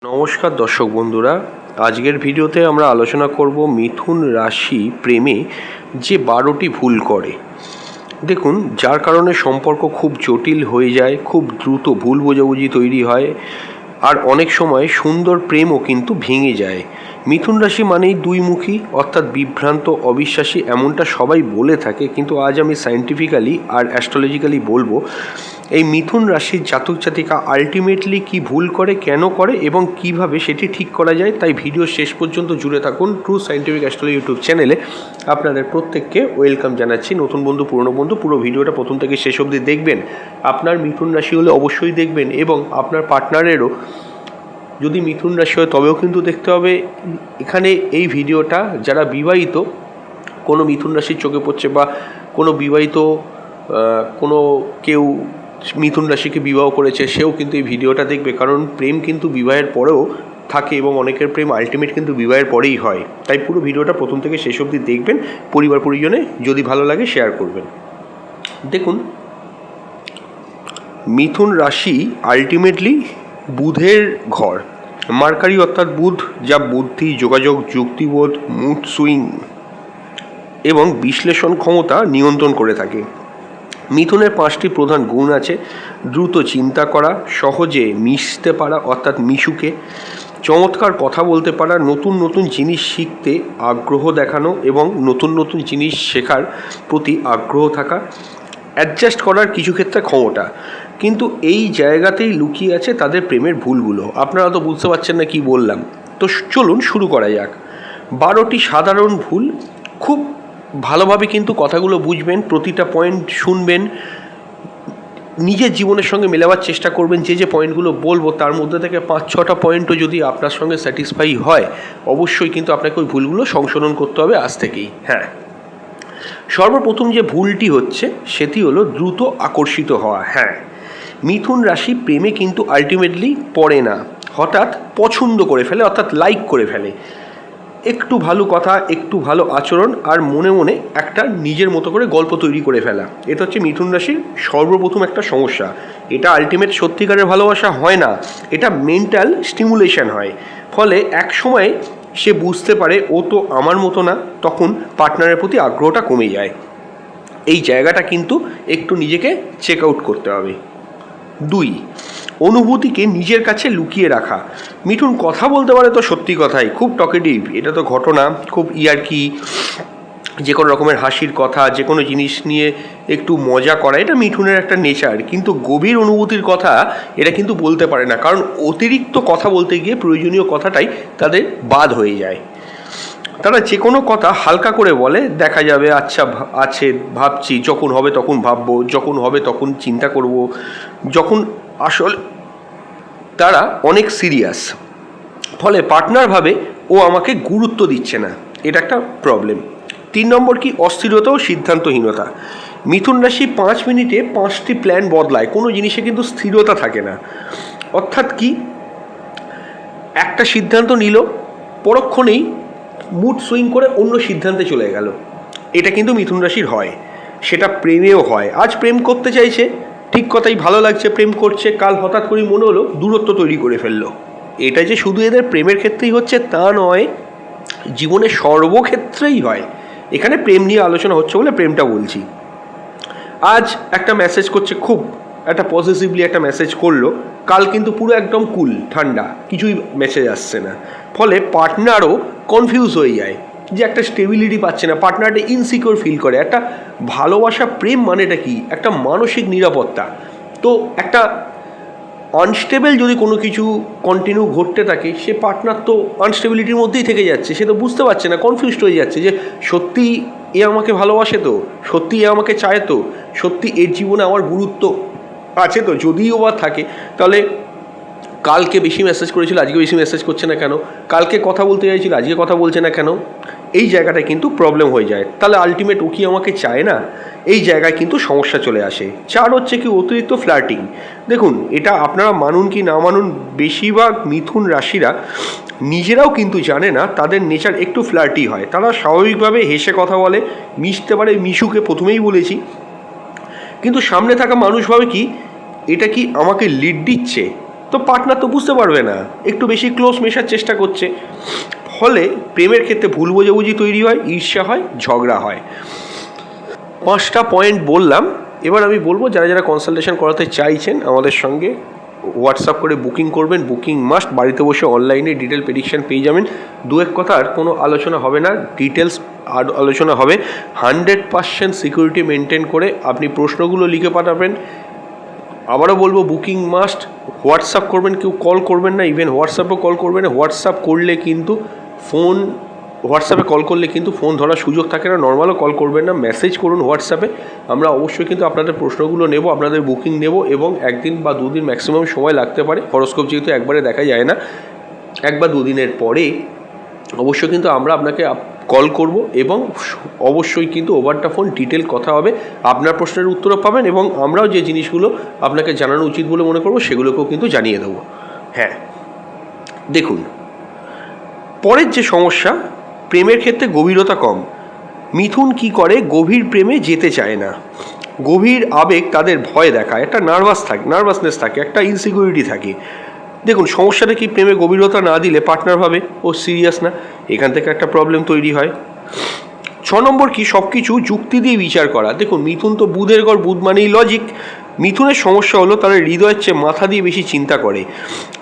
নমস্কার দর্শক বন্ধুরা, আজকের ভিডিওতে আমরা আলোচনা করব মিথুন রাশি প্রেমে যে 12টি ভুল করে। দেখুন, যার কারণে সম্পর্ক খুব জটিল হয়ে যায়, খুব দ্রুত ভুল বোঝাবুঝি তৈরি হয়, আর অনেক সময় সুন্দর প্রেমও কিন্তু ভেঙে যায়। মিথুন রাশি মানেই দুইমুখী, অর্থাৎ বিভ্রান্ত, অবিশ্বাসী, এমনটা সবাই বলে থাকে, কিন্তু আজ আমি সায়েন্টিফিক্যালি আর অ্যাস্ট্রোলজিক্যালি বলবো এই মিথুন রাশির জাতক জাতিকা আলটিমেটলি কি ভুল করে, কেন করে এবং কিভাবে সেটি ঠিক করা যায়। তাই ভিডিও শেষ পর্যন্ত জুড়ে থাকুন। ট্রু সায়েন্টিফিক অ্যাস্ট্রোলজি ইউটিউব চ্যানেলে আপনাদের প্রত্যেককে ওয়েলকাম জানাচ্ছি। নতুন বন্ধু, পুরনো বন্ধু, পুরো ভিডিওটা প্রথম থেকে শেষ অবধি দেখবেন। আপনার মিথুন রাশি হলে অবশ্যই দেখবেন, এবং আপনার পার্টনারেরও যদি মিথুন রাশি হয় তবেও কিন্তু দেখতে হবে। এখানে এই ভিডিওটা যারা বিবাহিত, কোনো মিথুন রাশির চোখে পড়ছে, বা কোনো বিবাহিত কোনো কেউ মিথুন রাশিকে বিবাহ করেছে, সেও কিন্তু এই ভিডিওটা দেখবে, কারণ প্রেম কিন্তু বিবাহের পরেও থাকে এবং অনেকের প্রেম আলটিমেট কিন্তু বিবাহের পরেই হয়। তাই পুরো ভিডিওটা প্রথম থেকে শেষ অবধি দেখবেন, পরিবার পরিজনে যদি ভালো লাগে শেয়ার করবেন। দেখুন, মিথুন রাশি আলটিমেটলি বুধের ঘর। মার্কারি অর্থাৎ বুধ, যা বুদ্ধি, যোগাযোগ, যুক্তিবোধ, মুড সুইং এবং বিশ্লেষণ ক্ষমতা নিয়ন্ত্রণ করে থাকে। মিথুনের 5টি প্রধান গুণ আছে: দ্রুত চিন্তা করা, সহজে মিশতে পারা অর্থাৎ মিশুকে, চমৎকার কথা বলতে পারা, নতুন নতুন জিনিস শিখতে আগ্রহ দেখানো এবং নতুন নতুন জিনিস শেখার প্রতি আগ্রহ থাকা, অ্যাডজাস্ট করার কিছু ক্ষেত্রে ক্ষমতা। কিন্তু এই জায়গাতেই লুকিয়ে আছে তাদের প্রেমের ভুলগুলো। আপনারা তো বুঝতে পারছেন না কি বললাম। তো চলুন শুরু করা যাক। 12টি সাধারণ ভুল। খুব ভালোভাবে কিন্তু কথাগুলো বুঝবেন, প্রতিটা পয়েন্ট শুনবেন, নিজের জীবনের সঙ্গে মেলাবার চেষ্টা করবেন। যে পয়েন্টগুলো বলবো তার মধ্যে থেকে 5-6টা পয়েন্টও যদি আপনার সঙ্গে স্যাটিসফাই হয়, অবশ্যই কিন্তু আপনাকে ওই ভুলগুলো সংশোধন করতে হবে আজ থেকেই। হ্যাঁ, সর্বপ্রথম যে ভুলটি হচ্ছে সেটি হলো দ্রুত আকর্ষিত হওয়া। হ্যাঁ, মিথুন রাশি প্রেমে কিন্তু আলটিমেটলি পড়ে না, হঠাৎ পছন্দ করে ফেলে, অর্থাৎ লাইক করে ফেলে। একটু ভালো কথা, একটু ভালো আচরণ, আর মনে মনে একটা নিজের মতো করে গল্প তৈরি করে ফেলা, এটা হচ্ছে মিথুন রাশির সর্বপ্রথম একটা সমস্যা। এটা আলটিমেট সত্যিকারের ভালোবাসা হয় না, এটা মেন্টাল স্টিমুলেশন হয়। ফলে এক সময় সে বুঝতে পারে ও তো আমার মতো না, তখন পার্টনারের প্রতি আগ্রহটা কমে যায়। এই জায়গাটা কিন্তু একটু নিজেকে চেক আউট করতে হবে। 2, অনুভূতিকে নিজের কাছে লুকিয়ে রাখা। মিঠুন কথা বলতে পারে তো সত্যি কথাই, খুব টকেটিভ, এটা তো ঘটনা, খুব ইয়ার্কি, যে কোনো রকমের হাসির কথা, যে কোনো জিনিস নিয়ে একটু মজা করা, এটা মিঠুনের একটা নেচার। কিন্তু গভীর অনুভূতির কথা এটা কিন্তু বলতে পারে না, কারণ অতিরিক্ত কথা বলতে গিয়ে প্রয়োজনীয় কথাটাই তাদের বাদ হয়ে যায়। তারা যে কোনো কথা হালকা করে বলে, দেখা যাবে আচ্ছা আছে, ভাবছি, যখন হবে তখন ভাববো, যখন হবে তখন চিন্তা করব, যখন আসলে তারা অনেক সিরিয়াস। ফলে পার্টনার ভাবে ও আমাকে গুরুত্ব দিচ্ছে না, এটা একটা প্রবলেম। 3 নম্বর কি, অস্থিরতা ও সিদ্ধান্তহীনতা। মিথুন রাশি 5 মিনিটে 5টি প্ল্যান বদলায়, কোনো জিনিসে কিন্তু স্থিরতা থাকে না। অর্থাৎ কি, একটা সিদ্ধান্ত নিল, পরক্ষণেই মুড সুইং করে অন্য সিদ্ধান্তে চলে গেল। এটা কিন্তু মিথুন রাশির হয়, সেটা প্রেমেও হয়। আজ প্রেম করতে চাইছে, ঠিক কথাই, ভালো লাগছে, প্রেম করছে, কাল হঠাৎ করেই মনে হলো দূরত্ব তৈরি করে ফেললো। এটা যে শুধু এদের প্রেমের ক্ষেত্রেই হচ্ছে তা নয়, জীবনের সর্বক্ষেত্রেই হয়। এখানে প্রেম নিয়ে আলোচনা হচ্ছে বলে প্রেমটা বলছি। আজ একটা মেসেজ করছে, খুব একটা পজিটিভলি একটা মেসেজ করলো, কাল কিন্তু পুরো একদম কুল ঠান্ডা, কিছুই মেসেজ আসছে না। ফলে পার্টনারও কনফিউজ হয়ে যায়, যে একটা স্টেবিলিটি পাচ্ছে না, পার্টনারটা ইনসিকিউর ফিল করে। একটা ভালোবাসা, প্রেম মানেটা কি, একটা মানসিক নিরাপত্তা। তো একটা আনস্টেবল যদি কোনো কিছু কন্টিনিউ ঘটতে থাকে, সে পার্টনার তো আনস্টেবিলিটির মধ্যেই থেকে যাচ্ছে, সে তো বুঝতে পারছে না, কনফিউজড হয়ে যাচ্ছে যে সত্যি এ আমাকে ভালোবাসে তো, সত্যি এ আমাকে চায় তো, সত্যি এর জীবনে আমার গুরুত্ব আছে তো। যদিও বা থাকে, তাহলে কালকে বেশি মেসেজ করেছিল, আজকে বেশি মেসেজ করছে না কেন, কালকে কথা বলতে চাইছিল, আজকে কথা বলছে না কেন। এই জায়গাটায় কিন্তু প্রবলেম হয়ে যায়। তাহলে আলটিমেট ও কি আমাকে চায় না, এই জায়গায় কিন্তু সমস্যা চলে আসে। 4 হচ্ছে কি, অতিরিক্ত ফ্লার্টিং। দেখুন, এটা আপনারা মানুন কি না মানুন, বেশিরভাগ মিথুন রাশিরা নিজেরাও কিন্তু জানে না তাদের নেচার একটু ফ্লার্টি হয়। তারা স্বাভাবিকভাবে হেসে কথা বলে, মিশতে পারে, মিশুকে প্রথমেই বলেছি, কিন্তু সামনে থাকা মানুষ ভাবে কি, এটা কি আমাকে লিড দিচ্ছে, তো পার্টনার তো বুঝতে পারবে না, একটু বেশি ক্লোজ মেশার চেষ্টা করছে, ফলে প্রেমের ক্ষেত্রে ভুল বোঝাবুঝি তৈরি হয়, ঈর্ষা হয়, ঝগড়া হয়। 5টা পয়েন্ট বললাম। এবার আমি বলবো যারা যারা কনসালটেশন করাতে চাইছেন আমাদের সঙ্গে হোয়াটসঅ্যাপ করে বুকিং করবেন, বুকিং মাস্ট। বাড়িতে বসে অনলাইনে ডিটেল প্রেডিকশন পেয়ে যাবেন। দু এক কথার কোনো আলোচনা হবে না, ডিটেলস আলোচনা হবে। 100% সিকিউরিটি মেনটেন করে আপনি প্রশ্নগুলো লিখে পাঠাবেন। আবারও বলবো বুকিং মাস্ট। হোয়াটসঅ্যাপ করবেন, কেউ কল করবেন না, ইভেন হোয়াটসঅ্যাপও কল করবেন না। হোয়াটসঅ্যাপ করলে কিন্তু হোয়াটসঅ্যাপে কল করলে কিন্তু ফোন ধরার সুযোগ থাকে না। নর্মালও কল করবেন না, মেসেজ করুন হোয়াটসঅ্যাপে। আমরা অবশ্যই কিন্তু আপনাদের প্রশ্নগুলো নেব, আপনাদের বুকিং নেব, এবং 1 দিন বা 2 দিন ম্যাক্সিমাম সময় লাগতে পারে। হরোস্কোপ যেহেতু একবারে দেখা যায় না, 1 বা 2 দিনের পরে অবশ্যই কিন্তু আমরা আপনাকে কল করব, এবং অবশ্যই কিন্তু ওভার দ্য ফোন ডিটেল কথা হবে। আপনার প্রশ্নের উত্তরও পাবেন, এবং আমরাও যে জিনিসগুলো আপনাকে জানানো উচিত বলে মনে করব সেগুলোকেও কিন্তু জানিয়ে দেবো। হ্যাঁ, দেখুন, পরের যে সমস্যা, প্রেমের ক্ষেত্রে গভীরতা কম। মিথুন কি করে? গভীর প্রেমে যেতে চায় না। গভীর আবেগ তাদের ভয় দেখায়, একটা নার্ভাসনেস থাকে, একটা ইনসিকিউরিটি থাকে। দেখুন, সমস্যাটা কি? প্রেমে গভীরতা না দিলে পার্টনার ভাবে ও সিরিয়াস না, এখান থেকে একটা প্রবলেম তৈরি হয়। 6 নম্বর কি? সব কিছু যুক্তি দিয়ে বিচার করা। দেখুন, মিথুন তো বুধের ঘর, বুধ মানেই লজিক। মিথুনের সমস্যা হলো তারা হৃদয়ের চেয়ে মাথা দিয়ে বেশি চিন্তা করে।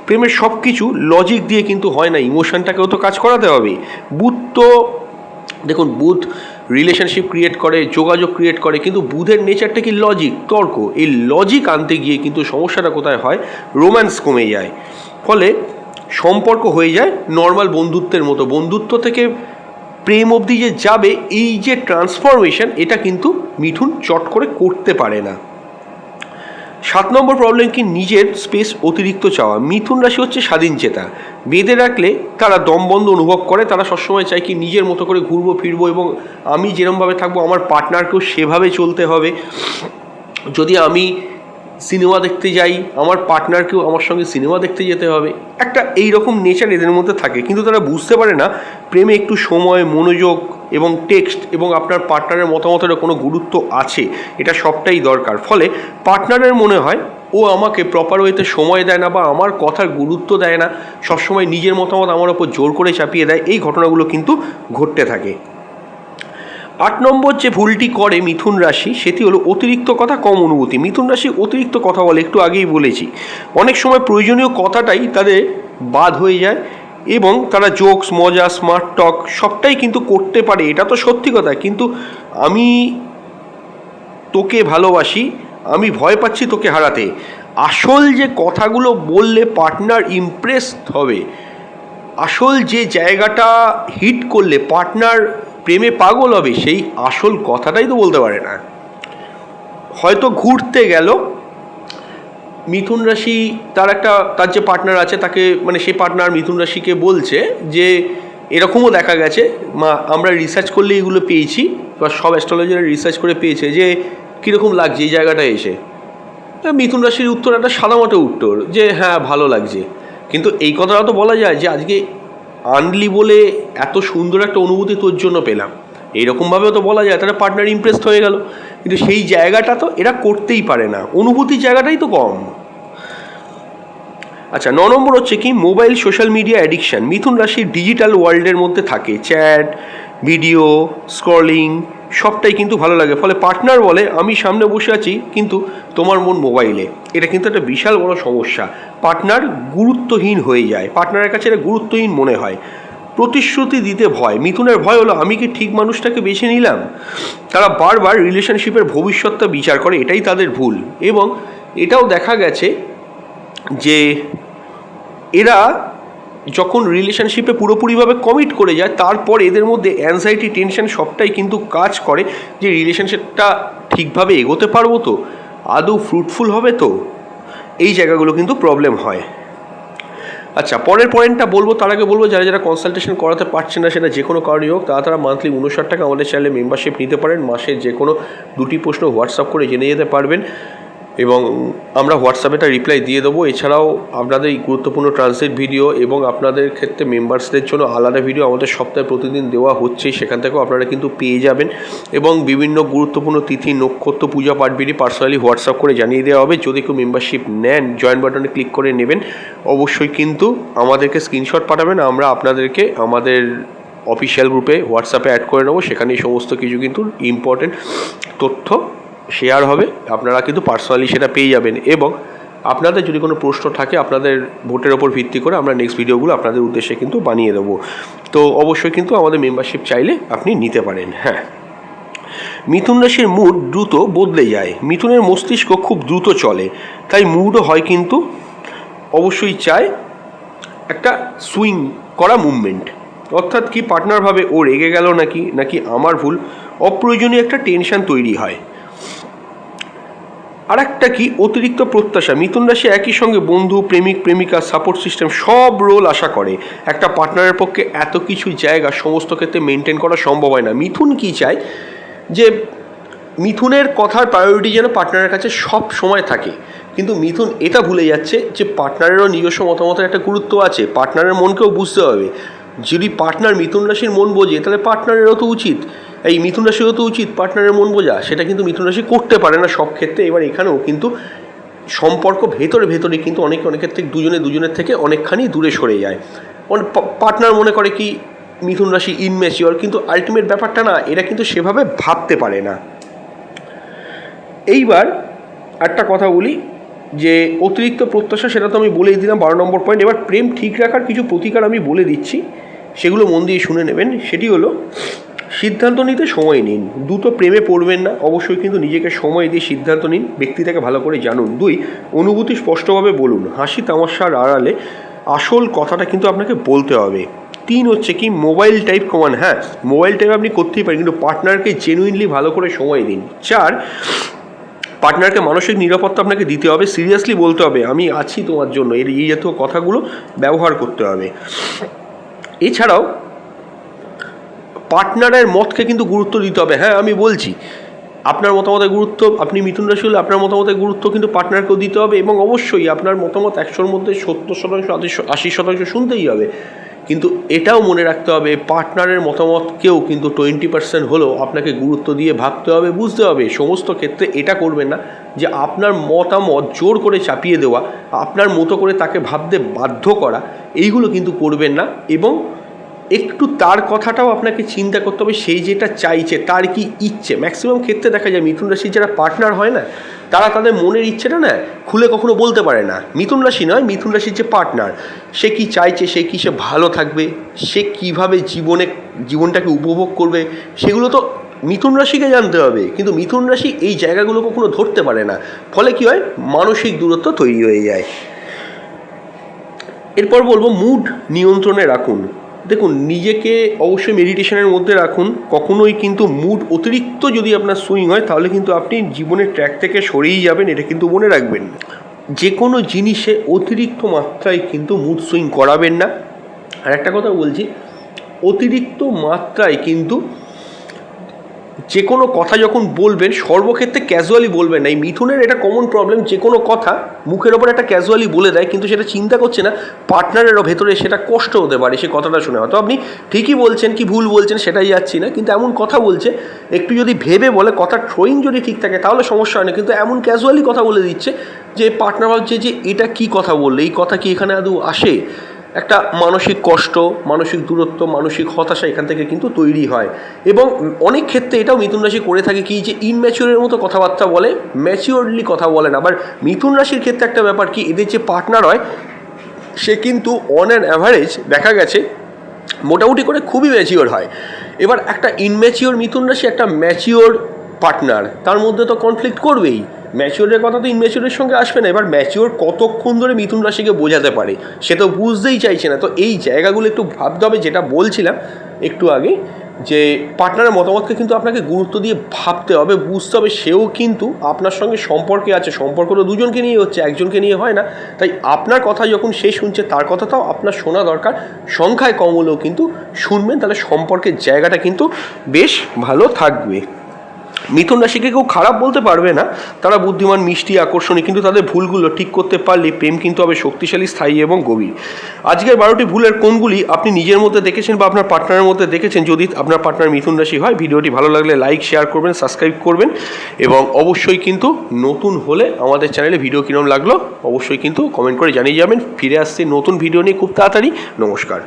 প্রেমের সব কিছু লজিক দিয়ে কিন্তু হয় না, ইমোশনটাকেও তো কাজ করাতে হবে। দেখুন, বুধ রিলেশনশিপ ক্রিয়েট করে, যোগাযোগ ক্রিয়েট করে, কিন্তু বুধের নেচারটা কি? লজিক, তর্ক। এই লজিক আনতে গিয়ে কিন্তু সমস্যাটা কোথায় হয়? রোম্যান্স কমে যায়, ফলে সম্পর্ক হয়ে যায় নর্মাল বন্ধুত্বের মতো। বন্ধুত্ব থেকে প্রেম অবধি যে যাবে, এই যে ট্রান্সফরমেশন, এটা কিন্তু মিথুন চট করে করতে পারে না। 7 নম্বর প্রবলেম কি? নিজের স্পেস অতিরিক্ত চাওয়া। মিথুন রাশি হচ্ছে স্বাধীন চেতা। বেঁধে রাখলে তারা দমবন্ধ অনুভব করে। তারা সবসময় চায় কি নিজের মতো করে ঘুরবো ফিরবো, এবং আমি যেরমভাবে থাকবো আমার পার্টনারকেও সেভাবে চলতে হবে। যদি আমি সিনেমা দেখতে যাই, আমার পার্টনারকেও আমার সঙ্গে সিনেমা দেখতে যেতে হবে। একটা এই রকম নেচার এদের মধ্যে থাকে, কিন্তু তারা বুঝতে পারে না প্রেমে একটু সময়, মনোযোগ এবং টেক্সট এবং আপনার পার্টনারের মতামতের কোনো গুরুত্ব আছে, এটা সবটাই দরকার। ফলে পার্টনারের মনে হয় ও আমাকে প্রপার ওয়েতে সময় দেয় না, বা আমার কথার গুরুত্ব দেয় না, সবসময় নিজের মতামত আমার ওপর জোর করে চাপিয়ে দেয়। এই ঘটনাগুলো কিন্তু ঘটতে থাকে। 8 নম্বর যে ভুলটি করে মিথুন রাশি, সেটি হলো অতিরিক্ত কথা, কম অনুভূতি। মিথুন রাশি অতিরিক্ত কথা বলে, একটু আগেই বলেছি। অনেক সময় প্রয়োজনীয় কথাটাই তাদের বাদ হয়ে যায়, এবং তারা জোকস, মজা, স্মার্ট টক সবটাই কিন্তু করতে পারে, এটা তো সত্যি কথা। কিন্তু আমি তোকে ভালোবাসি, আমি ভয় পাচ্ছি তোকে হারাতে, আসল যে কথাগুলো বললে পার্টনার ইমপ্রেস হবে, আসল যে জায়গাটা হিট করলে পার্টনার প্রেমে পাগল হবে, সেই আসল কথাটাই তো বলতে পারে না। হয়তো ঘুরতে গেল মিথুন রাশি, তার যে পার্টনার আছে তাকে, মানে সেই পার্টনার মিথুন রাশিকে বলছে যে এরকমও দেখা গেছে, আমরা রিসার্চ করলে এগুলো পেয়েছি, বা সব অ্যাস্ট্রোলজাররা রিসার্চ করে পেয়েছে যে কীরকম লাগছে এই জায়গাটায় এসে। মিথুন রাশির উত্তর একটা সাদামাটা উত্তর যে হ্যাঁ ভালো লাগছে। কিন্তু এই কথাটা তো বলা যায় যে আজকে আনলি বলে এত সুন্দর একটা অনুভূতি তোর জন্য পেলাম, এইরকমভাবেও তো বলা যায়, তাহলে পার্টনার ইমপ্রেসড হয়ে গেল। কিন্তু সেই জায়গাটা তো এরা করতেই পারে না, অনুভূতির জায়গাটাই তো কম। আচ্ছা, 9 নম্বর হচ্ছে কি? Mobile, social media addiction. মিথুন রাশির ডিজিটাল ওয়ার্ল্ডের মধ্যে থাকে, চ্যাট, ভিডিও, স্ক্রলিং সবটাই কিন্তু ভালো লাগে। ফলে পার্টনার বলে আমি সামনে বসে আছি কিন্তু তোমার মন মোবাইলে। এটা কিন্তু একটা বিশাল বড় সমস্যা। পার্টনার গুরুত্বহীন হয়ে যায়, পার্টনারের কাছে এটা গুরুত্বহীন মনে হয়। প্রতিশ্রুতি দিতে ভয়। মিথুনের ভয় হলো আমি কি ঠিক মানুষটাকে বেছে নিলাম। তারা বারবার রিলেশনশিপের ভবিষ্যৎটা বিচার করে, এটাই তাদের ভুল। এবং এটাও দেখা গেছে যে এরা যখন রিলেশনশিপে পুরোপুরিভাবে কমিট করে যায়, তারপর এদের মধ্যে অ্যাংজাইটি, টেনশন সবটাই কিন্তু কাজ করে যে রিলেশনশিপটা ঠিকভাবে এগোতে পারবো তো, আদৌ ফ্রুটফুল হবে তো, এই জায়গাগুলো কিন্তু প্রবলেম হয়। আচ্ছা, পরের পয়েন্টটা বলবো, তার আগে বলবো যারা যারা কনসালটেশন করাতে পারছেন না, সেটা যে কোনো কারণেই হোক, তারা মান্থলি 59 টাকা আমাদের চ্যানেলে মেম্বারশিপ নিতে পারেন। মাসে যে কোনো 2টি প্রশ্ন হোয়াটসঅ্যাপ করে জেনে যেতে পারবেন। এবং আমরা হোয়াটসঅ্যাপে একটা রিপ্লাই দিয়ে দেবো। এছাড়াও আপনাদের এই গুরুত্বপূর্ণ ট্রানজিট ভিডিও এবং আপনাদের ক্ষেত্রে মেম্বার্সদের জন্য আলাদা ভিডিও আমাদের সপ্তাহে প্রতিদিন দেওয়া হচ্ছেই, সেখান থেকেও আপনারা কিন্তু পেয়ে যাবেন। এবং বিভিন্ন গুরুত্বপূর্ণ তিথি, নক্ষত্র, পূজা পাঠবিধি পার্সোনালি হোয়াটসঅ্যাপ করে জানিয়ে দেওয়া হবে। যদি কেউ মেম্বারশিপ নেন, জয়েন বাটনে ক্লিক করে নেবেন, অবশ্যই কিন্তু আমাদেরকে স্ক্রিনশট পাঠাবেন, আমরা আপনাদেরকে আমাদের অফিসিয়াল গ্রুপে হোয়াটসঅ্যাপে অ্যাড করে নেবো। সেখানে এই সমস্ত কিছু কিন্তু ইম্পর্টেন্ট তথ্য শেয়ার হবে, আপনারা কিন্তু পার্সোনালি সেটা পেয়ে যাবেন। এবং আপনাদের যদি কোনো প্রশ্ন থাকে, আপনাদের ভোটের ওপর ভিত্তি করে আমরা নেক্সট ভিডিওগুলো আপনাদের উদ্দেশ্যে কিন্তু বানিয়ে দেবো। তো অবশ্যই কিন্তু আমাদের মেম্বারশিপ চাইলে আপনি নিতে পারেন। হ্যাঁ, মিথুন রাশির মুড দ্রুত বদলে যায়। মিথুনের মস্তিষ্ক খুব দ্রুত চলে, তাই মুডও হয় কিন্তু অবশ্যই চায় একটা সুইং করা মুভমেন্ট। অর্থাৎ কি, পার্টনার ভাবে ও রেগে গেল নাকি আমার ভুল, অপ্রয়োজনীয় একটা টেনশন তৈরি হয়। আর একটা কি, অতিরিক্ত প্রত্যাশা। মিথুন রাশি একই সঙ্গে বন্ধু, প্রেমিক, প্রেমিকা, সাপোর্ট সিস্টেম সব রোল আশা করে। একটা পার্টনারের পক্ষে এত কিছু জায়গা সমস্ত ক্ষেত্রে মেনটেন করা সম্ভব হয় না। মিথুন কি চায়, যে মিথুনের কথার প্রায়োরিটি যেন পার্টনারের কাছে সব সময় থাকে। কিন্তু মিথুন এটা ভুলে যাচ্ছে যে পার্টনারেরও নিজস্ব মতামতের একটা গুরুত্ব আছে, পার্টনারের মনকেও বুঝতে হবে। যদি পার্টনার মিথুন রাশির মন বোঝে, তাহলে পার্টনারেরও তো উচিত, এই মিথুন রাশিরও তো উচিত পার্টনারের মন বোঝা। সেটা কিন্তু মিথুন রাশি করতে পারে না সব ক্ষেত্রে। এবার এখানেও কিন্তু সম্পর্ক ভেতরে কিন্তু অনেক ক্ষেত্রে দুজনের থেকে অনেকখানি দূরে সরে যায়। পার্টনার মনে করে কি মিথুন রাশি ইনম্যাচিওর, কিন্তু আলটিমেট ব্যাপারটা না, এরা কিন্তু সেভাবে ভাবতে পারে না। এইবার একটা কথা বলি, যে অতিরিক্ত প্রত্যাশা, সেটা তো আমি বলেই দিলাম 12 নম্বর পয়েন্ট। এবার প্রেম ঠিক রাখার কিছু প্রতিকার আমি বলে দিচ্ছি, সেগুলো মন দিয়ে শুনে নেবেন। সেটি হলো, সিদ্ধান্ত নিতে সময় নিন। দ্রুত প্রেমে পড়বেন না, অবশ্যই কিন্তু নিজেকে সময় দিয়ে সিদ্ধান্ত নিন, ব্যক্তিটাকে ভালো করে জানুন। 2, অনুভূতি স্পষ্টভাবে বলুন। হাসি তামাশার আড়ালে আসল কথাটা কিন্তু আপনাকে বলতে হবে। 3 হচ্ছে কি, মোবাইল টাইপ কমান। হ্যাঁ, মোবাইল টাইপ আপনি করতেই পারেন, কিন্তু পার্টনারকে জেনুইনলি ভালো করে সময় দিন। 4, পার্টনারকে মানসিক নিরাপত্তা আপনাকে দিতে হবে, সিরিয়াসলি বলতে হবে আমি আছি তোমার জন্য, এই জাতীয় কথাগুলো ব্যবহার করতে হবে। এছাড়াও পার্টনারের মতকে কিন্তু গুরুত্ব দিতে হবে। হ্যাঁ, আমি বলছি আপনার মতামতের গুরুত্ব, আপনি মিথুন রাশি হলে আপনার মতামতের গুরুত্ব কিন্তু পার্টনারকেও দিতে হবে। এবং অবশ্যই আপনার মতামত 100-র মধ্যে 70%, 80% শুনতেই হবে। কিন্তু এটাও মনে রাখতে হবে, পার্টনারের মতামতকেও কিন্তু 20% হলেও আপনাকে গুরুত্ব দিয়ে ভাবতে হবে, বুঝতে হবে। সমস্ত ক্ষেত্রে এটা করবেন না যে আপনার মতামত জোর করে চাপিয়ে দেওয়া, আপনার মতো করে তাকে ভাবতে বাধ্য করা, এইগুলো কিন্তু করবেন না। এবং একটু তার কথাটাও আপনাকে চিন্তা করতে হবে, সেই যেটা চাইছে, তার কি ইচ্ছে। ম্যাক্সিমাম ক্ষেত্রে দেখা যায় মিথুন রাশির যারা পার্টনার হয় না, তারা তাদের মনের ইচ্ছেটা না খুলে কখনো বলতে পারে না। মিথুন রাশি নয়, মিথুন রাশির যে পার্টনার, সে কি চাইছে, সে কিসে ভালো থাকবে, সে কিভাবে জীবনটাকে উপভোগ করবে, সেগুলো তো মিথুন রাশিকে জানতে হবে। কিন্তু মিথুন রাশি এই জায়গাগুলো কখনো ধরতে পারে না, ফলে কি হয়, মানসিক দূরত্ব তৈরি হয়ে যায়। এরপর বলবো, মুড নিয়ন্ত্রণে রাখুন। দেখুন, নিজেকে অবশ্যই মেডিটেশনের মধ্যে রাখুন। কখনোই কিন্তু মুড অতিরিক্ত যদি আপনার সুইং হয়, তাহলে কিন্তু আপনি জীবনের ট্র্যাক থেকে সরেই যাবেন, এটা কিন্তু মনে রাখবেন। যে কোনো জিনিসে অতিরিক্ত মাত্রায় কিন্তু মুড সুইং করাবেন না। আর একটা কথা বলছি, অতিরিক্ত মাত্রায় কিন্তু যে কোনো কথা যখন বলবেন, সর্বক্ষেত্রে ক্যাজুয়ালি বলবেন না। এই মিথুনের এটা কমন প্রবলেম, যে কোনো কথা মুখের ওপর একটা ক্যাজুয়ালি বলে দেয়, কিন্তু সেটা চিন্তা করছে না পার্টনারেরও ভেতরে সেটা কষ্ট হতে পারে সে কথাটা শুনে। হয়তো আপনি ঠিকই বলছেন কি ভুল বলছেন সেটাই যাচ্ছি না, কিন্তু এমন কথা বলছে, একটু যদি ভেবে বলে, কথার থ্রোয়িং যদি ঠিক থাকে তাহলে সমস্যা হয় না। কিন্তু এমন ক্যাজুয়ালি কথা বলে দিচ্ছে যে পার্টনার ভাবছে যে এটা কি কথা বললে, এই কথা কি এখানে আদৌ আসে। একটা মানসিক কষ্ট, মানসিক দূরত্ব, মানসিক হতাশা এখান থেকে কিন্তু তৈরি হয়। এবং অনেক ক্ষেত্রে এটাও মিথুন রাশি করে থাকে কি, যে ইনম্যাচিওরের মতো কথাবার্তা বলে, ম্যাচিওরলি কথা বলে না। আবার মিথুন রাশির ক্ষেত্রে একটা ব্যাপার কি, এদের যে পার্টনার হয় সে কিন্তু অন অ্যান অ্যাভারেজ দেখা গেছে মোটামুটি করে খুবই ম্যাচিওর হয়। এবার একটা ইনম্যাচিওর মিথুন রাশি, একটা ম্যাচিওর পার্টনার, তার মধ্যে তো কনফ্লিক্ট করবেই। ম্যাচিওরের কথা তো ইনম্যাচিওরের সঙ্গে আসবে না। এবার ম্যাচিওর কতক্ষণ ধরে মিথুন রাশিকে বোঝাতে পারে, সে তো বুঝতেই চাইছে না। তো এই জায়গাগুলো একটু ভাবতে হবে, যেটা বলছিলাম একটু আগে, যে পার্টনারের মতামতকে কিন্তু আপনাকে গুরুত্ব দিয়ে ভাবতে হবে, বুঝতে হবে সেও কিন্তু আপনার সঙ্গে সম্পর্কে আছে। সম্পর্ক তো দুজনকে নিয়ে হচ্ছে, একজনকে নিয়ে হয় না। তাই আপনার কথা যখন সে শুনছে, তার কথাটাও আপনার শোনা দরকার। সংখ্যায় কম হলেও কিন্তু শুনবেন, তাহলে সম্পর্কের জায়গাটা কিন্তু বেশ ভালো থাকবে। মিথুন রাশিকে কেউ খারাপ বলতে পারবে না, তারা বুদ্ধিমান, মিষ্টি, আকর্ষণীয়, কিন্তু তাদের ভুলগুলো ঠিক করতে পারলে প্রেম কিন্তু হবে শক্তিশালী, স্থায়ী এবং গভীর। আজকের 12টি ভুলের কোনগুলি আপনি নিজের মধ্যে দেখেছেন বা আপনার পার্টনারের মধ্যে দেখেছেন? যদি আপনার পার্টনার মিথুন রাশি হয়, ভিডিওটি ভালো লাগলে লাইক, শেয়ার করবেন, সাবস্ক্রাইব করবেন এবং অবশ্যই কিন্তু নতুন হলে আমাদের চ্যানেলে ভিডিও কিরম লাগলো অবশ্যই কিন্তু কমেন্ট করে জানিয়ে যাবেন। ফিরে আসছে নতুন ভিডিও নিয়ে খুব তাড়াতাড়ি। নমস্কার।